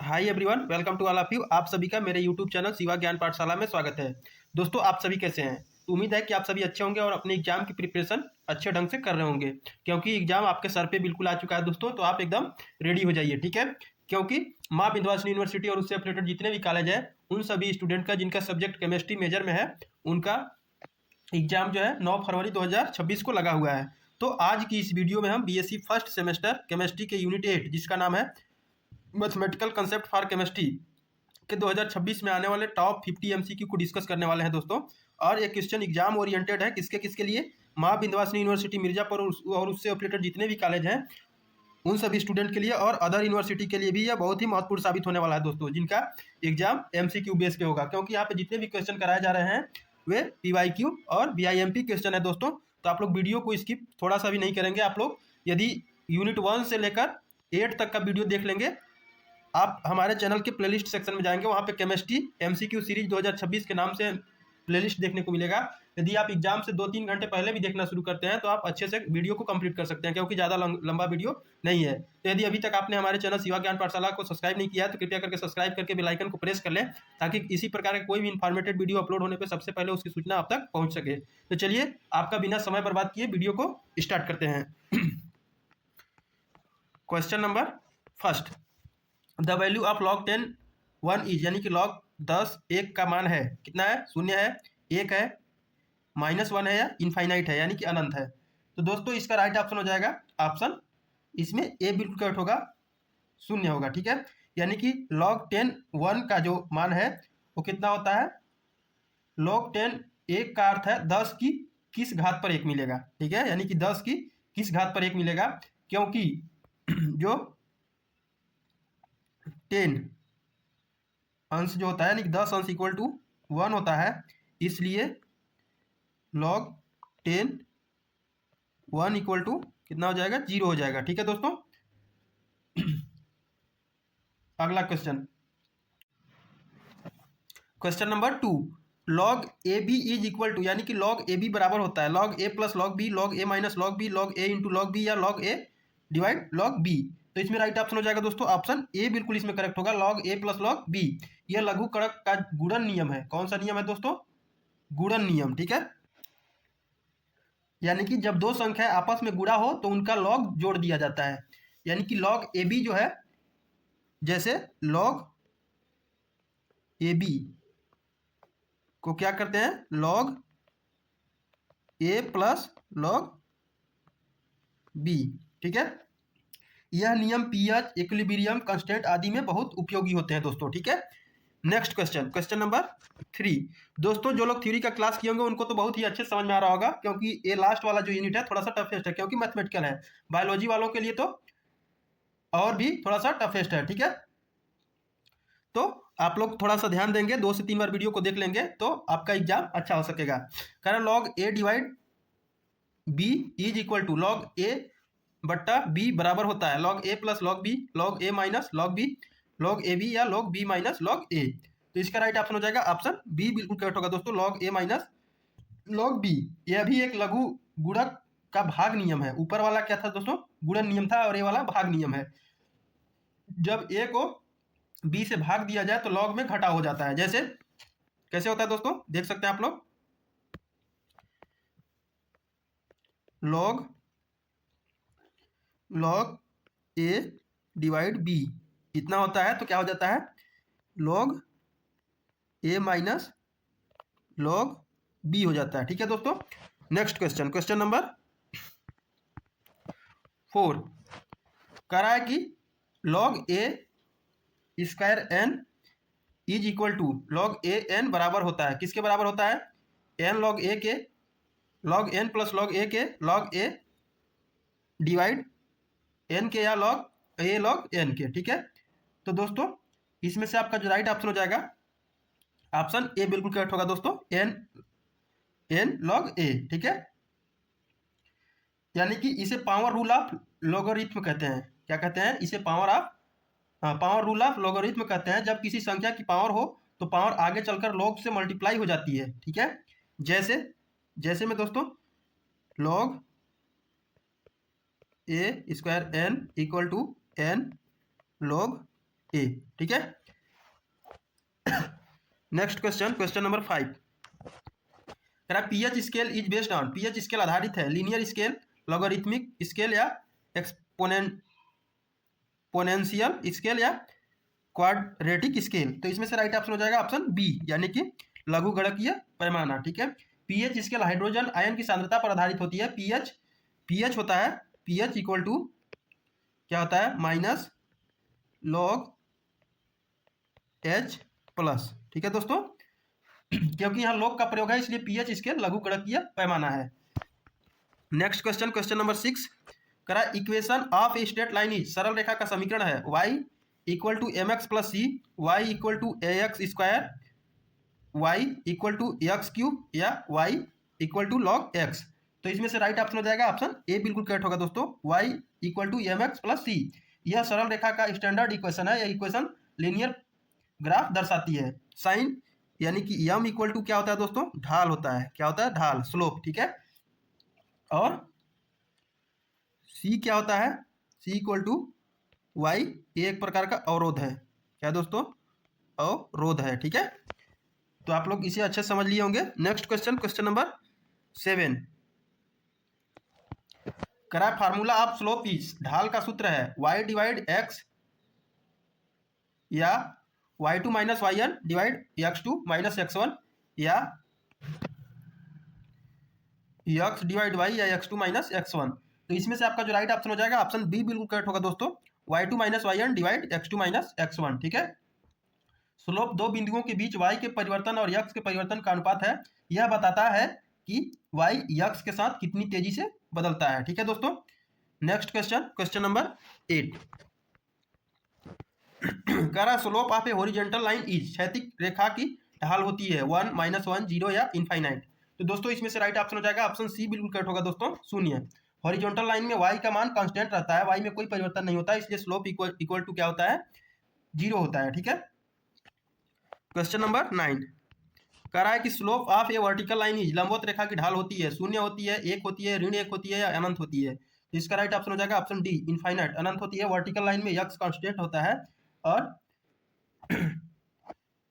Hi everyone, welcome to all of you. आप सभी का मेरे यूट्यूब चैनल शिवा ज्ञान पाठशाला में स्वागत है। दोस्तों, आप सभी कैसे हैं? तो उम्मीद है कि आप सभी अच्छे होंगे और अपने एग्जाम की प्रिपरेशन अच्छे ढंग से कर रहे होंगे, क्योंकि एग्जाम आपके सर पे बिल्कुल आ चुका है दोस्तों। तो आप एकदम रेडी हो जाइए, ठीक है? क्योंकि माँ विंध्यवासिनी यूनिवर्सिटी और उससे एफिलिएटेड जितने भी कॉलेज हैं, उन सभी स्टूडेंट का जिनका सब्जेक्ट केमिस्ट्री मेजर में है, उनका एग्जाम जो है 9 फरवरी 2026 को लगा हुआ है। तो आज की इस वीडियो में हम बीएससी फर्स्ट सेमेस्टर केमिस्ट्री के यूनिट 8, जिसका नाम है मैथमेटिकल कंसेप्ट फॉर केमिस्ट्री, के 2026 में आने वाले टॉप 50 एमसीक्यू को डिस्कस करने वाले हैं दोस्तों। और ये क्वेश्चन एग्जाम ओरिएंटेड है। किसके किसके लिए? माँ विंध्यवासिनी यूनिवर्सिटी मिर्जापुर और उससे एफिलिएटेड जितने भी कॉलेज हैं, उन सभी स्टूडेंट के लिए, और अदर यूनिवर्सिटी के लिए भी यह बहुत ही महत्वपूर्ण साबित होने वाला है दोस्तों, जिनका एग्जाम एमसीक्यू बेस पे होगा। क्योंकि यहाँ पे जितने भी क्वेश्चन कराए जा रहे हैं वे पीवाईक्यू और बीआईएमपी क्वेश्चन है दोस्तों। तो आप लोग वीडियो को स्किप थोड़ा सा भी नहीं करेंगे। आप लोग यदि यूनिट 1 से लेकर 8 तक का वीडियो देख लेंगे, आप हमारे चैनल के प्लेलिस्ट सेक्शन में जाएंगे, वहाँ पे केमिस्ट्री एमसीक्यू सीरीज 2026 के नाम से प्लेलिस्ट देखने को मिलेगा। यदि आप एग्जाम से 2-3 घंटे पहले भी देखना शुरू करते हैं तो आप अच्छे से वीडियो को कंप्लीट कर सकते हैं, क्योंकि ज़्यादा लंबा वीडियो नहीं है। तो यदि अभी तक आपने हमारे चैनल शिवा ज्ञान पाठशाला को सब्सक्राइब नहीं किया है तो कृपया करके सब्सक्राइब करके बेल आइकन को प्रेस कर लें, ताकि इसी प्रकार का कोई भी इन्फॉर्मेटिव वीडियो अपलोड होने पर सबसे पहले उसकी सूचना आप तक पहुँच सके। तो चलिए, आपका बिना समय बर्बाद किए वीडियो को स्टार्ट करते हैं। Question number first, the value of log 10 1 is, यानी कि लॉग 10 1 का मान है कितना है? 0 है, 1 है, -1 है या इनफाइनाइट है, यानी कि अनंत है। तो दोस्तों, इसका राइट ऑप्शन हो जाएगा ऑप्शन, इसमें ए बिल्कुल करेक्ट होगा, 0 होगा, ठीक है? यानी कि लॉग 10 1 का जो मान है वो कितना होता है? लॉग 10 1 का अर्थ है 10 की किस घात पर 1 मिलेगा, ठीक है? यानी कि 10 की किस घात पर 1 मिलेगा, क्योंकि जो 10 अंश जो होता है, यानी कि 10 अंश इक्वल टू 1 होता है, इसलिए लॉग 10 1 इक्वल टू कितना हो जाएगा? 0 हो जाएगा, ठीक है दोस्तों? अगला question, question number 2, log A B is equal to, यानी कि लॉग ए बी बराबर होता है log A plus log B, log A minus log B, log A into log B, या log A divide log B. तो इसमें right option हो जाएगा दोस्तों ऑप्शन ए, बिल्कुल इसमें करेक्ट होगा, log A plus log B. यह लघु कारक का गुणन नियम है। कौन सा नियम है दोस्तों? गुणन नियम, ठीक है? यानी कि जब दो संख्या आपस में गुणा हो तो उनका लॉग जोड़ दिया जाता है। यानी कि लॉग ए बी जो है, जैसे लॉग ए बी को क्या करते हैं? Log A plus log B, ठीक है? यह नियम पीएच, इक्विलिब्रियम, कांस्टेंट आदि में बहुत उपयोगी होते हैं दोस्तों, ठीक है? Next question, question number 3। दोस्तों, जो लोग थ्योरी का क्लास किए होंगे उनको तो बहुत ही अच्छे से समझ में आ रहा होगा, क्योंकि ये लास्ट वाला जो यूनिट है थोड़ा सा टफेस्ट है, क्योंकि मैथमेटिकल है। बायोलॉजी वालों के लिए तो और भी थोड़ा सा टफेस्ट है, ठीक है? तो आप लोग थोड़ा सा ध्यान देंगे, 2 से 3 बार वीडियो को देख लेंगे तो आपका एग्जाम अच्छा हो सकेगा। कारण log A divide B is equal to log A बट्टा बी बराबर होता है log A plus log B, log A minus log B, log A B, या log B minus log A. तो इसका राइट ऑप्शन हो जाएगा ऑप्शन बी, बिल्कुल करेक्ट होगा दोस्तों, log A minus log B. यह भी एक लघु गुणक का भाग नियम है। ऊपर वाला क्या था दोस्तों? गुणन नियम था, और ये वाला भाग नियम है। जब ए को बी से भाग दिया जाए तो लॉग में घटा हो जाता है। जैसे कैसे होता है दोस्तों, देख सकते हैं आप लोग, log log A divide B इतना होता है, तो क्या हो जाता है? Log A minus log B हो जाता है, ठीक है दोस्तों? नेक्स्ट क्वेश्चन, क्वेश्चन नंबर 4 कह रहा है कि log A square N is equal to log A N बराबर होता है, किसके बराबर होता है? एन लॉग ए के, लॉग एन प्लस लॉग ए के, लॉग ए डिवाइड एन के, या लॉग ए लॉग एन के, ठीक है? तो दोस्तों, इसमें से आपका जो राइट ऑप्शन हो जाएगा ऑप्शन ए, बिल्कुल करेक्ट होगा दोस्तों, एन लॉग ए, ठीक है? यानी कि इसे पावर रूल ऑफ लॉगरिथम कहते हैं। क्या कहते हैं इसे? पावर रूल ऑफ लॉगरिथम कहते हैं। जब किसी संख्या की पावर हो तो पावर आगे चलकर लॉग से मल्टीप्लाई हो जाती है, ठीक है? जैसे में दोस्तों, log A square N equal to N log A. ठीक है, नेक्स्ट क्वेश्चन, क्वेश्चन नंबर 5 कह रहा है pH scale is based on, pH scale आधारित है लीनियर स्केल, लॉगरिथमिक स्केल या एक्सपोनेंशियल स्केल या क्वाड्रेटिक स्केल। तो इसमें से राइट ऑप्शन हो जाएगा ऑप्शन बी, यानी कि लघुगणकीय पैमाना। ठीक है, पीएच स्केल हाइड्रोजन आयन की सांद्रता पर आधारित होती है। पीएच होता है, पीएच इक्वल टू क्या होता है, माइनस लॉग एच प्लस। ठीक है दोस्तों, क्योंकि यहाँ लॉग का प्रयोग है इसलिए पीएच स्केल लघुगणकीय पैमाना है। नेक्स्ट क्वेश्चन, क्वेश्चन नंबर 6 करा equation of a straight line is, सरल रेखा का समीकरण है y equal to M X plus C, Y equal to A X square, Y equal to X cube या Y equal to log X. तो इसमें से राइट ऑप्शन हो जाएगा ऑप्शन ए, बिल्कुल करेक्ट होगा दोस्तों, y equal to M X plus C. यह सरल रेखा का स्टैंडर्ड इक्वेशन है। यह इक्वेशन लीनियर ग्राफ दर्शाती है। साइन यानी कि यम इक्वल टू क्या होता है दोस्तों, ढाल होता है। क्या होता है, ढाल, स्लोप। ठीक है, और सी क्या होता है, सी इक्वल टू वाई, ये एक प्रकार का अवरोध है। क्या दोस्तों, अवरोध है। ठीक है, तो आप लोग इसे अच्छे समझ लिए होंगे। नेक्स्ट क्वेश्चन, क्वेश्चन नंबर 7 करा फार्मूला ऑफ स्लोप इज, ढाल का सूत्र है y डिवाइड x या y2 minus Y N divide x2 minus x1 या x डिवाइड y या x2 माइनस x1। तो इसमें से आपका जो राइट ऑप्शन हो जाएगा ऑप्शन बी, बिल्कुल करेक्ट होगा दोस्तों, y2 minus Y N divide x2 minus x1। ठीक है, स्लोप दो बिंदुओं के बीच y के परिवर्तन और x के परिवर्तन का अनुपात है। यह बताता है कि y x के साथ कितनी तेजी से बदलता है। ठीक है दोस्तों, नेक्स्ट क्वेश्चन, क्वेश्चन नंबर 8 कह रहा slope of A horizontal line is, क्षैतिज रेखा की ढाल होती है 1 माइनस 1 0 या इनफाइनाइट। तो दोस्तों इसमें से राइट ऑप्शन हो जाएगा ऑप्शन सी, बिल्कुल करेक्ट होगा दोस्तों, शून्य। हॉरिजॉन्टल लाइन में y का मान कांस्टेंट रहता है, y में कोई परिवर्तन नहीं होता है, इसलिए स्लोप इक्वल टू क्या होता है, 0 होता है। ठीक है, क्वेश्चन नंबर 9 कह रहा है कि slope of A vertical line is, लंबवत रेखा की ढाल होती है 0 होती है, 1 होती है, ऋण 1 होती है या अनंत होती है। तो इसका राइट ऑप्शन हो जाएगा ऑप्शन डी, इनफाइनाइट, अनंत होती है। वर्टिकल लाइन में x कांस्टेंट होता है और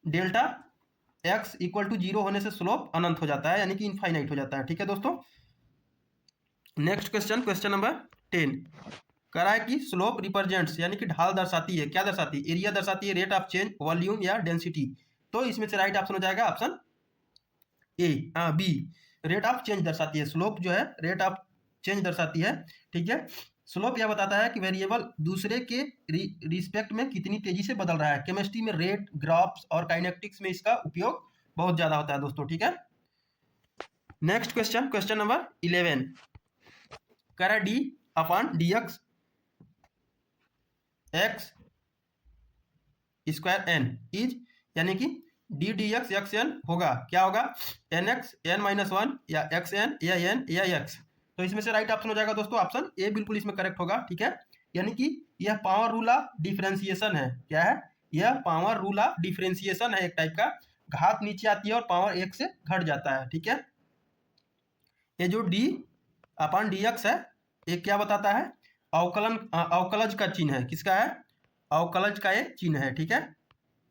डेल्टा x इक्वल टू 0 होने से स्लोप अनंत हो जाता है, यानी कि इनफाइनाइट हो जाता है। ठीक है दोस्तों, नेक्स्ट क्वेश्चन, क्वेश्चन नंबर 10 कह रहा है कि स्लोप रिप्रेजेंट्स, यानी कि ढाल दर्शाती है, क्या दर्शाती है, एरिया दर्शाती है, रेट ऑफ चेंज, वॉल्यूम या डेंसिटी। तो इसमें से राइट ऑप्शन हो जाएगा option A, B, rate of change दर्शाती है। स्लोप जो है रेट ऑफ चेंज दर्शाती है। ठीक है, स्लोप यह बताता है कि वेरिएबल दूसरे के रिस्पेक्ट में कितनी तेजी से बदल रहा है। केमिस्ट्री में रेट, ग्राफ्स और काइनेटिक्स में इसका उपयोग बहुत ज्यादा होता है दोस्तों। ठीक है, नेक्स्ट क्वेश्चन, क्वेश्चन नंबर 11 कह रहा है D upon D X X square N is, यानी कि D D X X N होगा, क्या होगा, एन एक्स एन माइनस 1 या एक्स एन या एक्स। तो इसमें से राइट ऑप्शन हो जाएगा दोस्तों ऑप्शन ए, बिल्कुल इसमें करेक्ट होगा। ठीक है, यानी कि यह पावर रूल ऑफ डिफरेंशिएशन है। क्या है, यह पावर रूल ऑफ डिफरेंशिएशन है, एक टाइप का, घात नीचे आती है और पावर 1 से घट जाता है। ठीक है, ये जो डी अपॉन डी एक्स है, ये क्या बताता है, अवकलज का चिन्ह है। किसका है, अवकलज का ये चिन्ह है। ठीक है,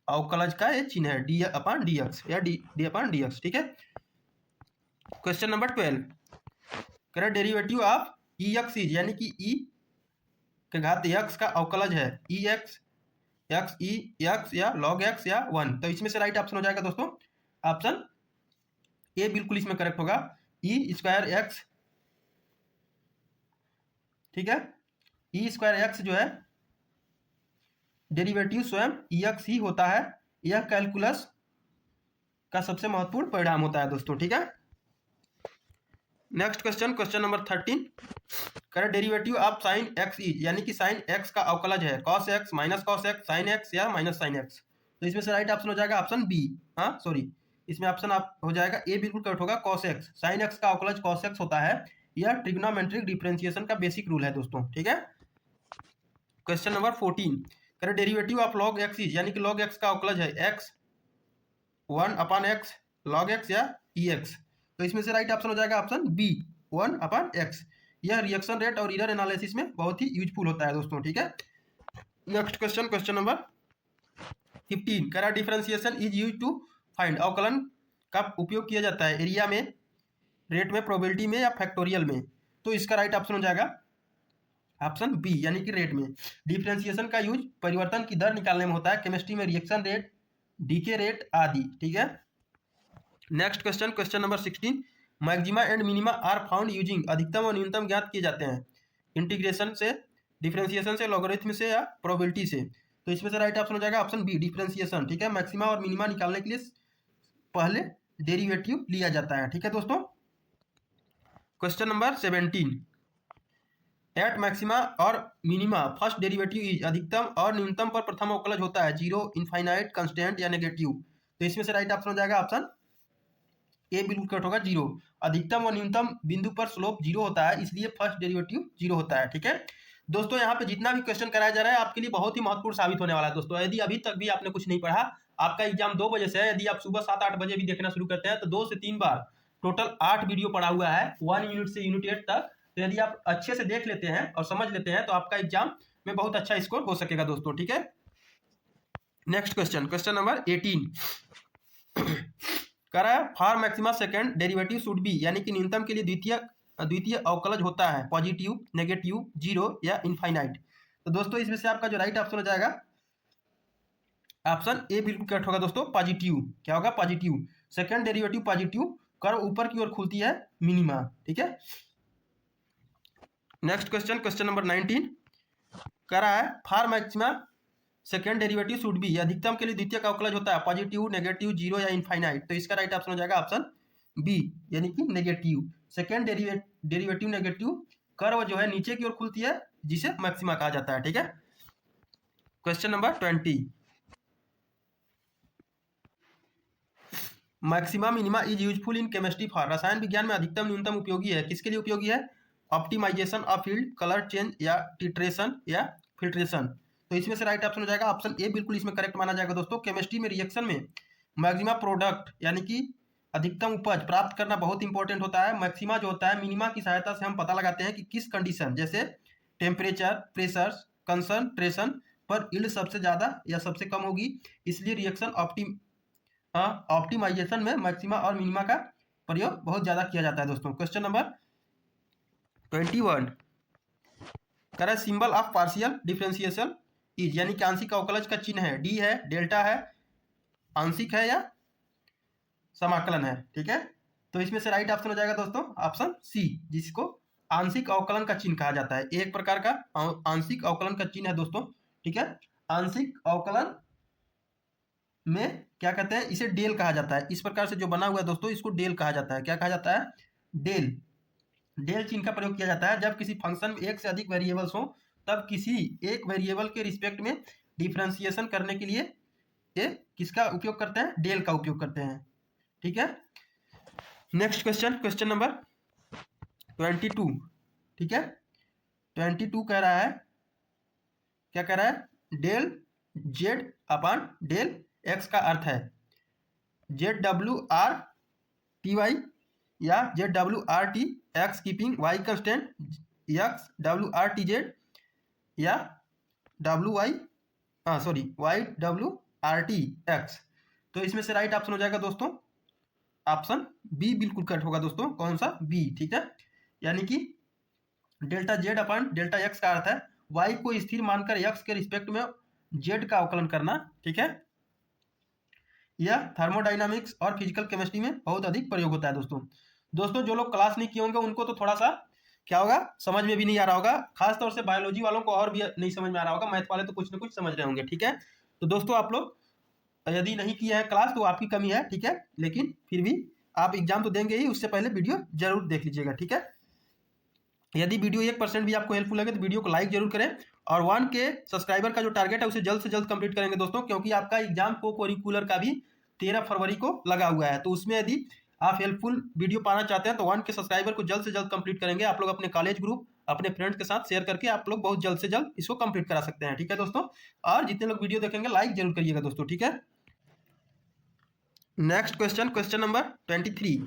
अवकलज का ये चिन्ह है, डी अपॉन डी एक्स या डी अपॉन डी एक्स। ठीक है, क्वेश्चन नंबर 12 करें derivative of E x is, यानी कि ई के घात एक्स का अवकलज है ई एक्स एक्स ई एक्स या लॉग एक्स या 1। तो इसमें से राइट ऑप्शन हो जाएगा दोस्तों ऑप्शन ए, बिल्कुल इसमें करेक्ट होगा, ई स्क्वायर एक्स। ठीक है, ई स्क्वायर एक्स जो है डेरिवेटिव स्वयं ई एक्स ही होता है। यह कैलकुलस का सबसे महत्वपूर्ण परिणाम होता है दोस्तों। ठीक है, नेक्स्ट क्वेश्चन, क्वेश्चन नंबर 13 करें derivative of sine x is, यानी कि साइन एक्स का अवकलज है cos x minus cos x, sine x या माइनस साइन एक्स। तो इसमें से राइट ऑप्शन हो जाएगा ऑप्शन बी, हाँ सॉरी, इसमें ऑप्शन आप हो जाएगा ए, बिल्कुल करेक्ट होगा, कॉस एक्स। साइन एक्स का अवकलज कॉस एक्स होता है। यह ट्रिग्नोमेट्रिक डिफरेंशिएशन का बेसिक रूल है दोस्तों। ठीक है, क्वेश्चन नंबर 14 करें derivative of log x is, यानी कि लॉग एक्स का अवकलज है x 1 upon x log x या ई एक्स। तो इसमें से राइट ऑप्शन हो जाएगा ऑप्शन बी, 1 अपॉन एक्स। यह रिएक्शन रेट और एरर एनालिसिस में बहुत ही यूजफुल होता है दोस्तों। ठीक है, नेक्स्ट क्वेश्चन, क्वेश्चन नंबर 15 कह रहा है differentiation is use to find, अवकलन का उपयोग किया जाता है एरिया में, रेट में, प्रोबेबिलिटी में या फैक्टोरियल में। तो इसका राइट ऑप्शन हो जाएगा ऑप्शन बी यानी कि रेट में। डिफरेंशिएशन का यूज परिवर्तन की दर निकालने में होता है, केमिस्ट्री में रिएक्शन रेट, डीके रेट आदि। ठीक है, next question, question number 16, maxima and minima are found using, अधिकतम और न्यूनतम ज्ञात किए जाते हैं इंटीग्रेशन से, डिफरेंशिएशन से, लॉगरिथम से या प्रोबेबिलिटी से। तो इसमें से राइट ऑप्शन हो जाएगा ऑप्शन बी डिफरेंशिएशन। ठीक है, मैक्सिमा और मिनिमा निकालने के लिए पहले डेरिवेटिव लिया जाता है। ठीक है दोस्तों, क्वेश्चन नंबर 17, एट मैक्सिमा और मिनिमा फर्स्ट डेरिवेटिव इज, अधिकतम और न्यूनतम पर प्रथम अवकलज होता है जीरो, इनफाइनाइट, कांस्टेंट या नेगेटिव। तो इसमें से राइट ऑप्शन हो जाएगा ऑप्शन ए बिल्कुल करेक्ट होगा, जीरो। अधिकतम और न्यूनतम बिंदु पर स्लोप जीरो होता है, इसलिए फर्स्ट डेरिवेटिव जीरो होता है। ठीक है दोस्तों, यहाँ पे जितना भी क्वेश्चन कराया जा रहा है आपके लिए बहुत ही महत्वपूर्ण साबित होने वाला है दोस्तों। यदि अभी तक भी आपने कुछ नहीं पढ़ा, आपका एग्जाम 2 बजे से है, यदि आप सुबह 7-8 बजे भी देखना शुरू करते हैं तो 2 से 3 बार टोटल 8 वीडियो पढ़ा हुआ है 1 यूनिट से यूनिट 8 तक। तो यदि आप अच्छे से देख लेते हैं और समझ लेते हैं तो आपका एग्जाम में बहुत अच्छा स्कोर हो सकेगा दोस्तों। ठीक है, नेक्स्ट क्वेश्चन, क्वेश्चन नंबर 18 कह रहा है for maxima second derivative should be, यानी कि न्यूनतम के लिए द्वितीय अवकलज होता है पॉजिटिव, नेगेटिव, जीरो या इनफाइनाइट। तो दोस्तों इसमें से आपका जो राइट ऑप्शन हो जाएगा ऑप्शन ए बिल्कुल करेक्ट होगा दोस्तों, पॉजिटिव। क्या होगा? Positive. Second derivative positive, curve ऊपर की ओर खुलती है मिनिमा। ठीक है, नेक्स्ट क्वेश्चन, क्वेश्चन नंबर 19 कह रहा है for maxima second derivative should be, अधिकतम के लिए द्वितीय का अवकलज होता है पॉजिटिव, नेगेटिव, जीरो या इनफाइनाइट। तो इसका राइट ऑप्शन हो जाएगा ऑप्शन बी यानी कि negative. Second derivative negative, curve जो है नीचे की ओर खुलती है जिसे मैक्सिमा कहा जाता है। ठीक है, question number 20, maxima minima is useful in chemistry for, रसायन विज्ञान में अधिकतम न्यूनतम उपयोगी है, किसके लिए उपयोगी है? Optimisation of field, colour change या टिट्रेशन या फिल्ट्रेशन। तो इसमें से राइट ऑप्शन हो जाएगा ऑप्शन ए बिल्कुल इसमें करेक्ट माना जाएगा दोस्तों। केमिस्ट्री में रिएक्शन में मैक्सिमा प्रोडक्ट यानी कि अधिकतम उपज प्राप्त करना बहुत इंपॉर्टेंट होता है। मैक्सिमा जो होता है मिनिमा की सहायता से हम पता लगाते हैं कि किस कंडीशन जैसे टेम्परेचर, प्रेशर, कंसंट्रेशन पर यील्ड सबसे ज़्यादा या सबसे कम होगी। इसलिए रिएक्शन ऑप्टिमाइजेशन में मैक्सिमा और मिनिमा का प्रयोग बहुत ज़्यादा किया जाता है दोस्तों। क्वेश्चन नंबर 21 कह रहा है symbol of partial differentiation is, यानी कि आंशिक अवकलज का चिन्ह है, डी है, डेल्टा है, आंशिक है या समाकलन है। ठीक है, तो इसमें से राइट ऑप्शन हो जाएगा दोस्तों ऑप्शन सी, जिसको आंशिक अवकलन का चिन्ह कहा जाता है। एक प्रकार का आंशिक अवकलन का चिन्ह है दोस्तों। ठीक है, आंशिक अवकलन में क्या कहते हैं, इसे डेल कहा जाता है। इस प्रकार से जो बना हुआ है दोस्तों इसको डेल कहा जाता है। क्या कहा जाता है? डेल। डेल चिन्ह का प्रयोग किया जाता है जब किसी फंक्शन में एक से अधिक वेरिएबल्स हो, तब किसी एक वेरिएबल के रिस्पेक्ट में डिफरेंशिएशन करने के लिए ये किसका उपयोग करते हैं? डेल का उपयोग करते हैं। ठीक है, नेक्स्ट क्वेश्चन, क्वेश्चन नंबर 22। ठीक है, 22 कह रहा है, क्या कह रहा है? Del Z upon del X का अर्थ है ZWR/TY या ZWR/T X keeping Y constant, X WR/TZ या YWR/T एक्स। तो इसमें से राइट ऑप्शन हो जाएगा दोस्तों ऑप्शन बी बिल्कुल करेक्ट होगा दोस्तों। कौन सा? बी। ठीक है, यानी कि delta Z upon delta x का अर्थ है वाई को स्थिर मानकर एक्स के रिस्पेक्ट में जेड का अवकलन करना। ठीक है, यह थर्मोडाइनामिक्स और फिजिकल केमिस्ट्री में बहुत अधिक प्रयोग होता है दोस्तों। जो लोग क्लास नहीं किए होंगे उनको तो थोड़ा सा क्या होगा, समझ में भी नहीं आ रहा होगा। खास तौर से बायोलॉजी वालों को और भी नहीं समझ में आ रहा होगा, मैथ वाले तो कुछ ना कुछ समझ रहे होंगे। ठीक है, तो दोस्तों आप लोग यदि नहीं किया है क्लास तो आपकी कमी है। ठीक है, लेकिन फिर भी आप एग्जाम तो देंगे ही, उससे पहले वीडियो जरूर देख लीजिएगा। ठीक है, यदि वीडियो 1% भी आपको हेल्पफुल लगे तो वीडियो को लाइक जरूर करें, और 1K सब्सक्राइबर का जो टारगेट है उसे जल्द से जल्द कंप्लीट करेंगे दोस्तों, क्योंकि आपका एग्जाम को करिकुलर का भी 13 फरवरी को लगा हुआ है। तो उसमें यदि आप हेल्पफुल वीडियो पाना चाहते हैं तो 1K सब्सक्राइबर को जल्द से जल्द कंप्लीट करेंगे। आप लोग अपने कॉलेज ग्रुप, अपने फ्रेंड्स के साथ शेयर करके आप लोग बहुत जल्द से जल्द इसको कंप्लीट करा सकते हैं। ठीक है दोस्तों, और जितने लोग वीडियो देखेंगे लाइक जरूर करिएगा दोस्तों। ठीक है, next question, question number 23,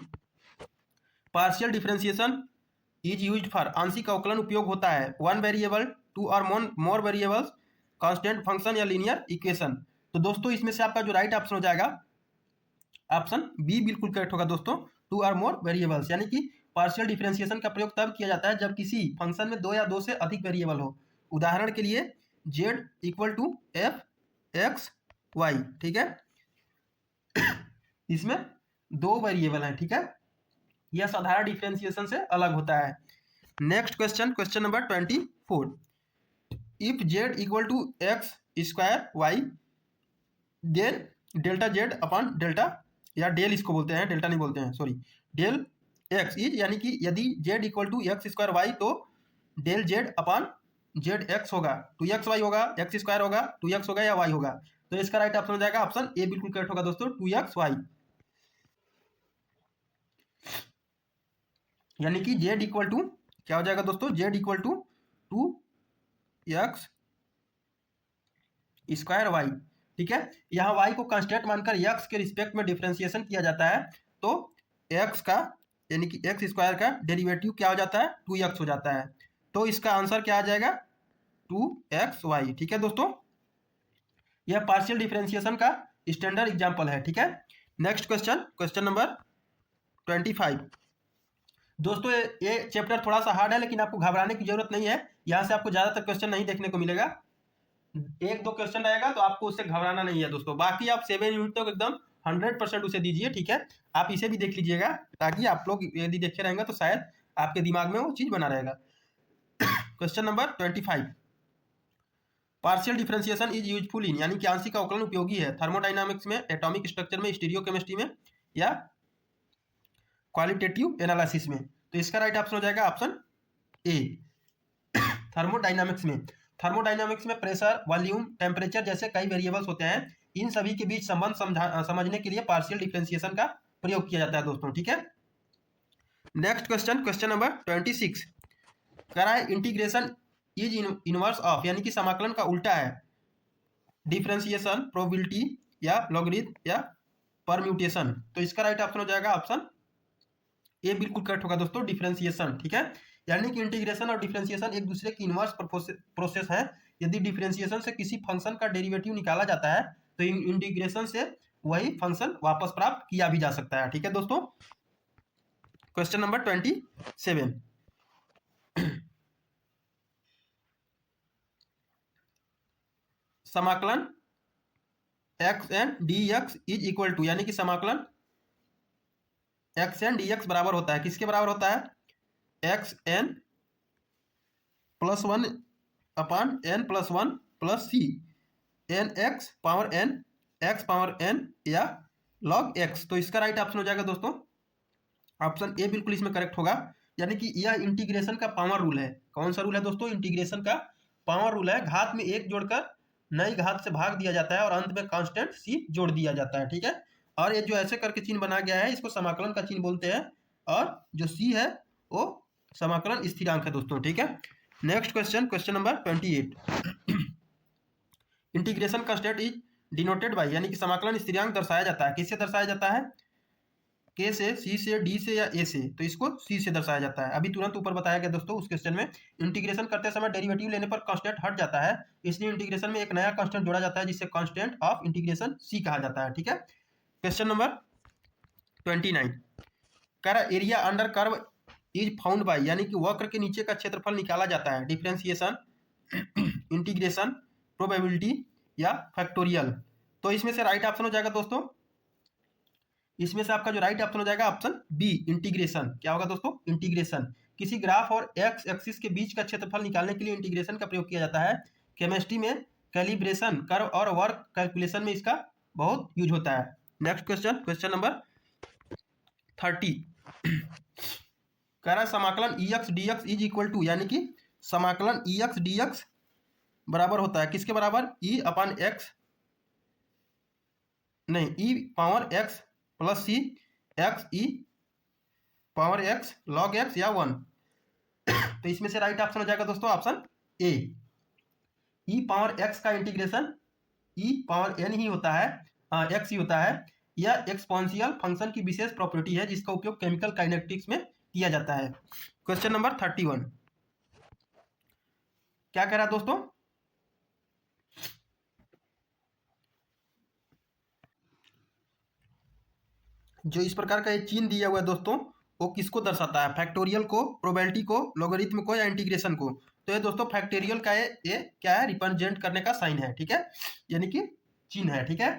partial differentiation is used for, आंशिक अवकलन उपयोग होता है 1 वेरिएबल, 2 और मोर वेरिएबल्स, कांस्टेंट फंक्शन या लीनियर इक्वेशन। तो दोस्तों इसमें से आपका जो राइट ऑप्शन हो जाएगा ऑप्शन बी बिल्कुल करेक्ट होगा दोस्तों, टू और मोर वेरिएबल्स, यानी कि पार्शियल डिफरेंशिएशन का प्रयोग तब किया जाता है जब किसी फंक्शन में दो या दो से अधिक वेरिएबल हो। उदाहरण के लिए z equal to F X Y, ठीक है, इसमें दो वेरिएबल हैं, ठीक है, यह साधारण डिफरेंशिएशन से अलग होता है। Next question, question number 24, if z equal to X square Y then delta Z upon delta, या डेल इसको बोलते हैं, डेल्टा नहीं बोलते हैं, सॉरी, डेल एक्स इज, यानी कि यदि Z equal to X square Y तो del Z upon Z X होगा, 2x वाई होगा, एक्स स्क्वायर होगा, 2x होगा या वाई होगा। तो इसका राइट ऑप्शन हो जाएगा ऑप्शन ए बिल्कुल करेक्ट होगा दोस्तों, 2x वाई, यानी कि जेड इक्वल टू क्या हो जाएगा दोस्तों, Z equal to 2x square Y, ठीक है। यहाँ y को कांस्टेंट मानकर x के रिस्पेक्ट में डिफरेंशिएशन किया जाता है, तो x का यानी कि x स्क्वायर का डेरिवेटिव क्या हो जाता है, 2x हो जाता है। तो इसका आंसर क्या आ जाएगा, 2xy, ठीक है दोस्तों। यह पार्शियल डिफरेंशिएशन का स्टैंडर्ड एग्जांपल है, ठीक है। Next question, question number 25। दोस्तों ये चैप्टर थोड़ा सा हार्ड है, लेकिन आपको घबराने की जरूरत नहीं है, यहाँ से आपको ज्यादातर क्वेश्चन नहीं देखने को मिलेगा, एक दो क्वेश्चन रहेगा तो आपको उससे घबराना नहीं है दोस्तों। बाकी आप 7 यूनिट तक एकदम 100% उसे दीजिए, ठीक है। आप इसे भी देख लीजिएगा, ताकि आप लोग यदि देखे रहेंगे तो शायद आपके दिमाग में वो चीज बना रहेगा। Question number 25, partial differentiation is useful in, यानी कि आंशिक अवकलन उपयोगी है थर्मोडाइनामिक्स में, एटॉमिक स्ट्रक्चर में, स्टीरियोकेमिस्ट्री में, या क्वालिटेटिव एनालिसिस में। तो इसका राइट ऑप्शन हो जाएगा ऑप्शन ए, थर्मोडाइनामिक्स में। थर्मोडाइनामिक्स में प्रेशर, वॉल्यूम, टेम्परेचर जैसे कई वेरिएबल्स होते हैं, इन सभी के बीच संबंध समझने के लिए पार्शियल डिफरेंशिएशन का प्रयोग किया जाता है दोस्तों, ठीक है। नेक्स्ट क्वेश्चन, क्वेश्चन नंबर 26, कह रहा है इंटीग्रेशन इज इनवर्स ऑफ, यानी कि समाकलन का उल्टा है डिफरेंशिएशन, प्रोबेबिलिटी या लॉगरिथम या परम्यूटेशन। तो इसका राइट ऑप्शन हो जाएगा ऑप्शन ए बिल्कुल करेक्ट होगा दोस्तों, डिफरेंशिएशन, ठीक है। यानी कि इंटीग्रेशन और डिफरेंशिएशन एक दूसरे की इनवर्स प्रोसेस है। यदि डिफरेंशिएशन से किसी फंक्शन का डेरिवेटिव निकाला जाता है तो इंटीग्रेशन से वही फंक्शन वापस प्राप्त किया भी जा सकता है, ठीक है दोस्तों। क्वेश्चन नंबर 27, समाकलन X N D X is equal to, यानी कि समाकलन एक्स एन डी एक्स बराबर होता है, किसके बराबर होता है, X N plus one upon N plus one plus C N X power N, X power N या लॉग एक्स। तो इसका राइट ऑप्शन हो जाएगा दोस्तों ऑप्शन ए बिल्कुल इसमें करेक्ट होगा, यानी कि यह इंटीग्रेशन का पावर रूल है। कौन सा रूल है दोस्तों, इंटीग्रेशन का पावर रूल है। घात में एक जोड़कर नई घात से भाग दिया जाता है और अंत में कांस्टेंट सी जोड़ दिया जाता है, ठीक है। और ये जो ऐसे करके चिन्ह बना गया है इसको समाकलन का चिन्ह बोलते हैं, और जो सी है वो समाकलन स्थिरांक है दोस्तों, ठीक है। Next question, question number 28, integration constant is denoted by, यानी कि समाकलन स्थिरांक दर्शाया जाता है, किससे दर्शाया जाता है, के से, सी से, डी से या ए से। तो इसको सी से दर्शाया जाता है। अभी तुरंत ऊपर बताया गया दोस्तों उस क्वेश्चन में, इंटीग्रेशन करते समय डेरिवेटिव लेने पर कांस्टेंट हट जाता है, इसलिए इंटीग्रेशन में एक नया कांस्टेंट जोड़ा जाता है जिससे कांस्टेंट ऑफ इंटीग्रेशन सी कहा जाता है, ठीक है। क्वेश्चन नंबर 29, कह रहा area under curve is found by, यानी कि वक्र के नीचे का क्षेत्रफल निकाला जाता है डिफरेंशिएशन, इंटीग्रेशन, प्रोबेबिलिटी या फैक्टोरियल। तो इसमें से राइट ऑप्शन हो जाएगा दोस्तों, इसमें से आपका जो राइट ऑप्शन हो जाएगा ऑप्शन बी, इंटीग्रेशन। क्या होगा दोस्तों, इंटीग्रेशन। किसी ग्राफ और एक्स एक्सिस के बीच का क्षेत्रफल निकालने के लिए इंटीग्रेशन का प्रयोग किया जाता है। केमिस्ट्री में कैलिब्रेशन, कर्व और वर्क कैलकुलेशन में इसका बहुत यूज होता है। नेक्स्ट क्वेश्चन, क्वेश्चन नंबर 30, कह रहा है समाकलन E X D X is equal to, यानी कि समाकलन ई एक्स डी एक्स बराबर होता है किसके बराबर, ई अपॉन एक्स, नहीं, ई पावर एक्स प्लस सी एक्स ई पावर एक्स लॉग एक्स या 1। तो इसमें से राइट ऑप्शन हो जाएगा दोस्तों option A, E power x का इंटीग्रेशन ई पावर एन ही होता है, एक्स ही होता है। यह एक्सपोनेंशियल फंक्शन की विशेष प्रॉपर्टी है जिसका उपयोग केमिकल काइनेटिक्स में किया जाता है। क्वेश्चन नंबर 31, क्या कह रहा है दोस्तों, जो इस प्रकार का ये चिन्ह दिया हुआ है दोस्तों, वो किसको दर्शाता है? फैक्टोरियल को, प्रोबेबिलिटी को, लॉगरिथम को या इंटीग्रेशन को? तो ये दोस्तों फैक्टोरियल का ये क्या है? रिप्रेजेंट करने का साइन है, ठीक है, यानी कि चिन्ह है, ठीक है।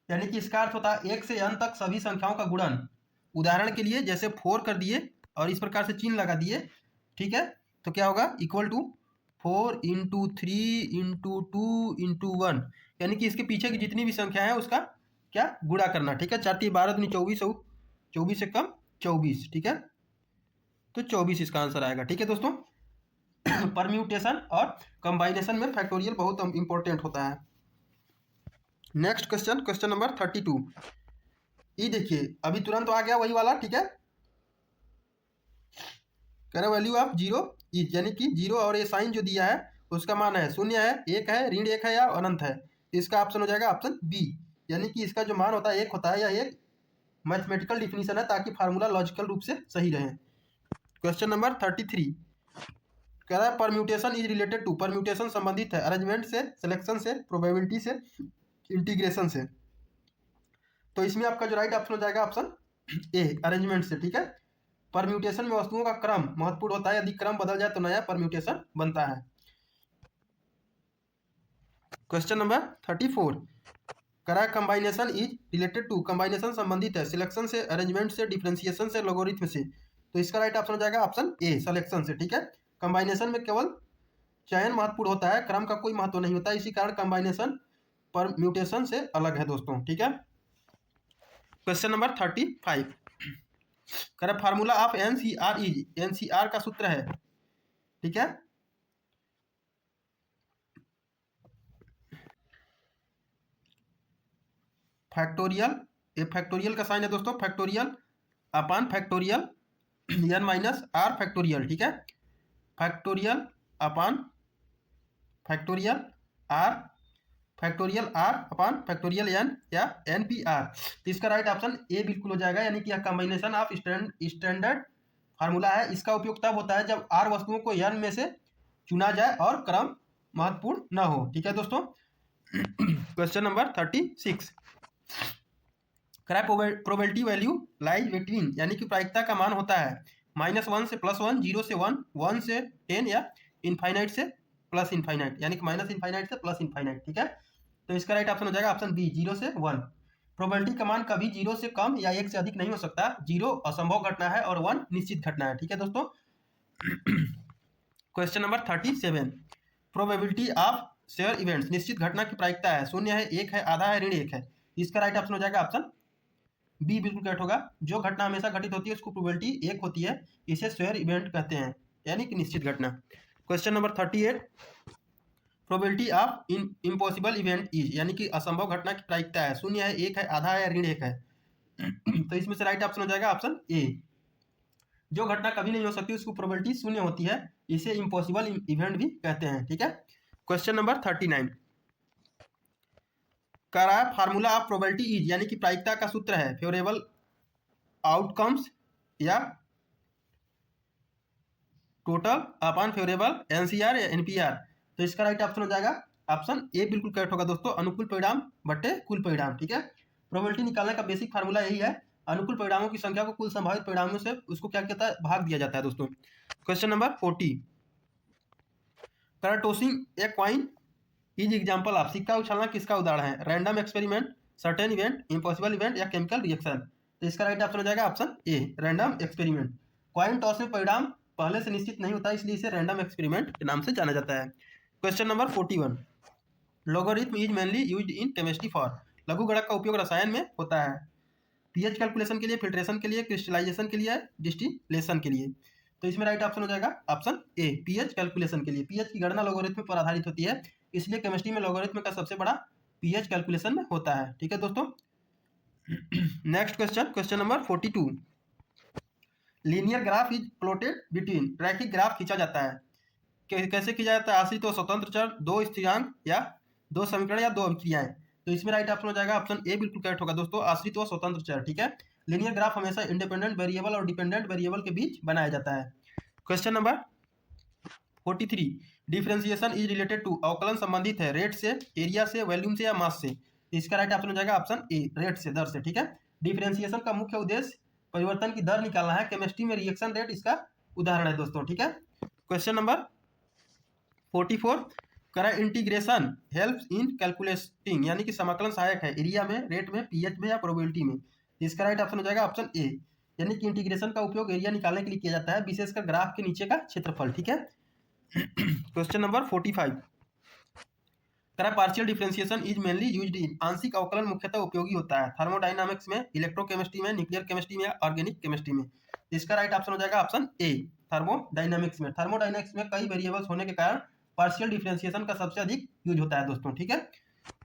यानी कि इसका अर्थ होता है 1 से n तक सभी संख्याओं का गुणन। उदाहरण के लिए जैसे 4 कर दिए और इस प्रकार से चिन्ह लगा दिए, ठीक है, तो क्या होगा? Equal to 4 into 3 into 2 into 1, यानी कि इसके पीछे की जितनी भी संख्या है उसका क्या? गुणा करना, ठीक है। 4 12 दूनी 24 हो, 24 से कम 24, ठीक है, तो 24 इसका आंसर आएगा, ठीक है दोस्तों। परम्यूटेशन और कंबाइनेशन में फैक्टोरियल बहुत इंपॉर्टेंट होता है। Next question, question number 32। ये देखिए अभी तुरंत आ गया वही वाला, ठीक है। कह रहे वैल्यू ऑफ जीरो इज, यानी कि जीरो और ये साइन जो दिया है उसका मान है 0 है, 1 है, ऋण 1 है या अनंत है। इसका ऑप्शन हो जाएगा ऑप्शन बी, यानी कि इसका जो मान होता है 1 होता है या एक मैथमेटिकल डिफिनीशन है ताकि फार्मूला लॉजिकल रूप से सही रहे। क्वेश्चन नंबर 33 कह रहा है permutation is related to, permutation संबंधित है अरेंजमेंट से, सिलेक्शन से, प्रोबेबिलिटी से, इंटीग्रेशन से। तो इसमें आपका जो राइट ऑप्शन हो जाएगा ऑप्शन ए, अरेंजमेंट से, ठीक है। परम्यूटेशन में वस्तुओं का क्रम महत्वपूर्ण होता है, यदि क्रम बदल जाए तो नया परम्यूटेशन बनता है। क्वेश्चन नंबर 34 करा combination is related to, combination संबंधित है सिलेक्शन से, अरेंजमेंट से, डिफरेंशिएशन से, लोगरिथम से। तो इसका राइट ऑप्शन हो जाएगा ऑप्शन ए, सिलेक्शन से, ठीक है। कंबाइनेशन में केवल चयन महत्वपूर्ण होता है, क्रम का कोई महत्व नहीं होता, इसी कारण कंबाइनेशन परम्यूटेशन से अलग है दोस्तों, ठीक है। क्वेश्चन नंबर 35 करें formula of NCR is, NCR का सूत्र है, ठीक है। फैक्टोरियल, ये फैक्टोरियल का साइन है दोस्तों, factorial upon factorial N minus R factorial, ठीक है। Factorial upon factorial R, factorial R upon factorial N या एन पी आर। तो इसका राइट ऑप्शन ए बिल्कुल हो जाएगा, यानी कि यह कॉम्बिनेशन ऑफ स्टैंडर्ड फार्मूला है। इसका उपयोग तब होता है जब आर वस्तुओं को एन में से चुना जाए और क्रम महत्वपूर्ण न हो, ठीक है दोस्तों। Question number 36 probability value lies between, यानी कि प्रायिकता का मान होता है -1 से +1, 0 से 1, 1 से 10 या इनफाइनाइट से प्लस इनफाइनाइट, यानी कि माइनस इनफाइनाइट से प्लस इनफाइनाइट, ठीक है। तो इसका राइट ऑप्शन हो जाएगा ऑप्शन बी, 0 से 1। प्रोबेबिलिटी का मान कभी 0 से कम या 1 से अधिक नहीं हो सकता। 0 असंभव घटना है और 1 निश्चित घटना है, ठीक है दोस्तों। Question number 37 probability of share events, निश्चित घटना की प्रायिकता है 0 है, 1 है, आधा है, ऋण 1 है। इसका राइट ऑप्शन हो जाएगा ऑप्शन बी बिल्कुल करेक्ट होगा। जो घटना हमेशा घटित होती है उसको प्रोबेबिलिटी 1 होती है, इसे शेयर इवेंट कहते हैं, यानी कि निश्चित घटना। Question number 38 probability of impossible event is, यानी कि असंभव घटना की प्रायिकता है 0 है, 1 है, आधा है, ऋण 1 है। तो इसमें से राइट ऑप्शन हो जाएगा ऑप्शन ए। जो घटना कभी नहीं हो सकती उसको प्रोबेबिलिटी 0 होती है, इसे इम्पॉसिबल इवेंट भी कहते हैं, ठीक है। क्वेश्चन नंबर 39 कह रहा है फार्मूला ऑफ प्रोबेबिलिटी इज, यानी कि प्रायिकता का सूत्र है फेवरेबल आउटकम्स या टोटल अपॉन फेवरेबल एनसीआर या एनपीआर। तो इसका राइट ऑप्शन हो जाएगा ऑप्शन ए बिल्कुल करेक्ट होगा दोस्तों, अनुकूल परिणाम बटे कुल परिणाम, ठीक है। प्रोबेबिलिटी निकालने का बेसिक फार्मूला यही है, अनुकूल परिणामों की संख्या को कुल संभावित परिणामों से उसको क्या कहता है, भाग दिया जाता है दोस्तों। Question number 40 tossing a coin is example of, सिक्का उछालना किसका उदाहरण है? Random experiment, certain event, impossible event या केमिकल रिएक्शन। तो इसका राइट ऑप्शन हो जाएगा option A, random experiment. Coin toss में परिणाम पहले से निश्चित नहीं होता, इसलिए इसे रैंडम एक्सपेरिमेंट के नाम से जाना जाता है। Question number 41 logarithm is mainly used in chemistry for, लघु गुणक का उपयोग रसायन में होता है पीएच कैलकुलेशन के लिए, फिल्ट्रेशन के लिए, क्रिस्टलाइजेशन के लिए, डिस्टिलेशन के लिए। तो इसमें राइट ऑप्शन हो जाएगा ऑप्शन ए, पीएच कैलकुलेशन के लिए। पीएच की गणना लॉगरिथम पर आधारित होती है, इसलिए केमिस्ट्री में लॉगरिथम का सबसे बड़ा पीएच कैलकुलेशन में होता है, ठीक है दोस्तों। Next question, question number 42 linear graph is plotted between, रैखिक ग्राफ खींचा जाता है कैसे खींचा जाता है? आश्रित व स्वतंत्र चर, दो स्थिरांक या दो समीकरण या दो अभिक्रियाएं। तो इसमें राइट ऑप्शन हो जाएगा ऑप्शन ए बिल्कुल करेक्ट होगा दोस्तों, आश्रित व स्वतंत्र चर, ठीक है। लीनियर ग्राफ हमेशा इंडिपेंडेंट वेरिएबल और डिपेंडेंट वेरिएबल के बीच बनाया जाता है। Question number 43 differentiation is related to, अवकलन संबंधित है रेट से, एरिया से, वॉल्यूम से या मास से। इसका राइट ऑप्शन हो जाएगा ऑप्शन ए, रेट से, दर से, ठीक है। डिफरेंशिएशन का मुख्य उद्देश्य परिवर्तन की दर निकालना है। केमिस्ट्री में रिएक्शन रेट इसका उदाहरण है दोस्तों, ठीक है। क्वेश्चन नंबर 44 करा इंटीग्रेशन हेल्प्स इन कैलकुलेटिंग, यानी कि समाकलन सहायक है एरिया में, रेट में, पीएच में या प्रोबेबिलिटी में। इसका राइट ऑप्शन हो जाएगा ऑप्शन ए, यानी कि इंटीग्रेशन का उपयोग एरिया निकालने के लिए किया जाता है, विशेषकर ग्राफ के नीचे का क्षेत्रफल, ठीक है। क्वेश्चन नंबर 45 करा partial differentiation is mainly used in, आंशिक अवकलन मुख्यतः उपयोगी होता है थर्मोडायनामिक्स में, इलेक्ट्रोकेमिस्ट्री में, न्यूक्लियर केमिस्ट्री में या ऑर्गेनिक केमिस्ट्री में। इसका राइट ऑप्शन हो जाएगा ऑप्शन ए, थर्मोडायनामिक्स में। थर्मोडायनामिक्स में कई वेरिएबल्स होने के कारण पार्शियल डिफरेंशिएशन का सबसे अधिक यूज होता है दोस्तों, ठीक है।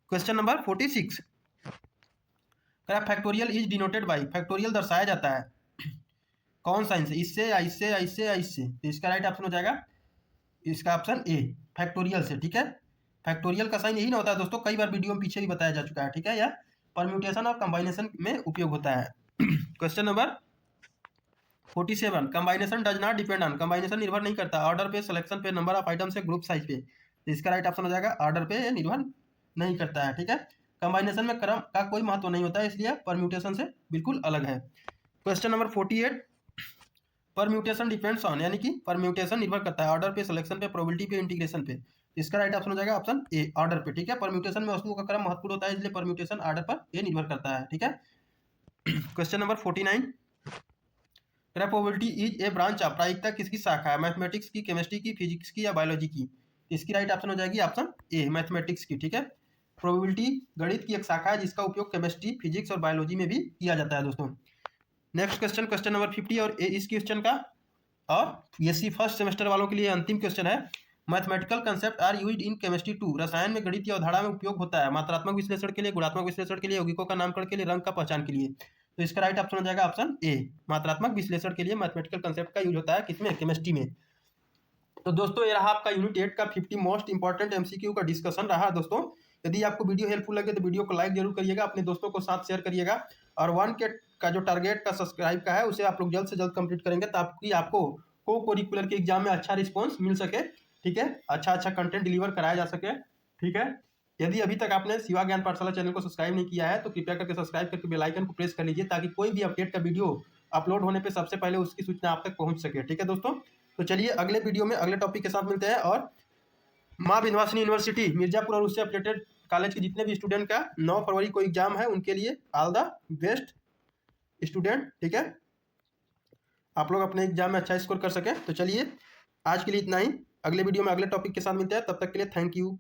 क्वेश्चन नंबर 46 करा factorial is denoted by, factorial दर्शाया जाता है कौन साइन से, इससे या इससे या इससे या इससे। तो इसका राइट ऑप्शन हो जाएगा इसका ऑप्शन ए, फैक्टोरियल से, ठीक है। फैक्टोरियल का साइन यही ना होता है दोस्तों, कई बार वीडियो में पीछे भी बताया जा चुका है, ठीक है। यह परम्यूटेशन और कंबाइनेशन में उपयोग होता है। Question number 47 कंबाइनेशन does not depend on, कंबाइनेशन निर्भर नहीं करता ऑर्डर पे, सिलेक्शन पे, नंबर ऑफ आइटम से, ग्रुप साइज पे। तो इसका राइट ऑप्शन हो जाएगा ऑर्डर पे निर्भर नहीं करता है, ठीक है। कंबाइनेशन में क्रम का कोई महत्व नहीं होता है, इसलिए परम्यूटेशन से बिल्कुल अलग है। Question number 48 permutation depends on, यानी कि परम्यूटेशन निर्भर करता है ऑर्डर पे, सिलेक्शन पे, प्रोबेबिलिटी पे, इंटीग्रेशन पे। इसका राइट ऑप्शन हो जाएगा ऑप्शन ए, ऑर्डर पे, ठीक है। परम्यूटेशन में वस्तुओं का क्रम महत्वपूर्ण होता है, इसलिए परम्यूटेशन ऑर्डर पर ये निर्भर करता है, ठीक है। Question number 49 probability is a branch of, प्रायिकता किसकी शाखा है, मैथमेटिक्स की, केमिस्ट्री की, फिजिक्स की या बायोलॉजी की। इसकी राइट ऑप्शन हो जाएगी ऑप्शन ए, मैथमेटिक्स की, ठीक है। प्रोबेबिलिटी गणित की एक शाखा है जिसका उपयोग केमिस्ट्री, फिजिक्स और बायोलॉजी में भी किया जाता है दोस्तों। नेक्स्ट क्वेश्चन, क्वेश्चन नंबर 50 और इस क्वेश्चन का और बीएससी फर्स्ट सेमेस्टर वालों के लिए अंतिम क्वेश्चन है। Mathematical concept are used in chemistry to, रसायन में गणित या अवधारणा में उपयोग होता है मात्रात्मक विश्लेषण के लिए, गुणात्मक विश्लेषण के लिए, यौगिकों का नामकरण के लिए, रंग का पहचान के लिए। तो इसका राइट ऑप्शन हो जाएगा ऑप्शन ए, मात्रात्मक विश्लेषण के लिए मैथमेटिकल कंसेप्ट का यूज होता है किसमें, केमिस्ट्री में। तो दोस्तों ये रहा आपका यूनिट 8 का 50 मोस्ट इंपॉर्टेंट एमसीक्यू का डिस्कशन रहा दोस्तों। यदि आपको वीडियो हेल्पफुल लगे तो वीडियो को लाइक जरूर करिएगा, अपने दोस्तों को साथ शेयर करिएगा, और 1K का जो टारगेट का सब्सक्राइब का है उसे आप लोग जल्द से जल्द कंप्लीट करेंगे ताकि आपको को करिकुलर के एग्जाम में अच्छा रिस्पॉन्स मिल सके, ठीक है। अच्छा कंटेंट डिलीवर कराया जा सके, ठीक है। यदि अभी तक आपने शिवा ज्ञान पाठशाला चैनल को सब्सक्राइब नहीं किया है तो कृपया करके सब्सक्राइब करके बेल आइकन को प्रेस कर लीजिए ताकि कोई भी अपडेट का वीडियो अपलोड होने पे सबसे पहले उसकी सूचना आप तक पहुंच सके, ठीक है दोस्तों। तो चलिए अगले वीडियो में अगले टॉपिक के साथ मिलते हैं। और माँ विंध्यवासिनी यूनिवर्सिटी मिर्जापुर और उससे अपडेटेड कॉलेज के जितने भी स्टूडेंट का 9 फरवरी को एग्जाम है उनके लिए ऑल द बेस्ट स्टूडेंट, ठीक है। आप लोग अपने एग्जाम में अच्छा स्कोर कर सकें। तो चलिए आज के लिए इतना ही, अगले वीडियो में अगले टॉपिक के साथ मिलते हैं, तब तक के लिए थैंक यू।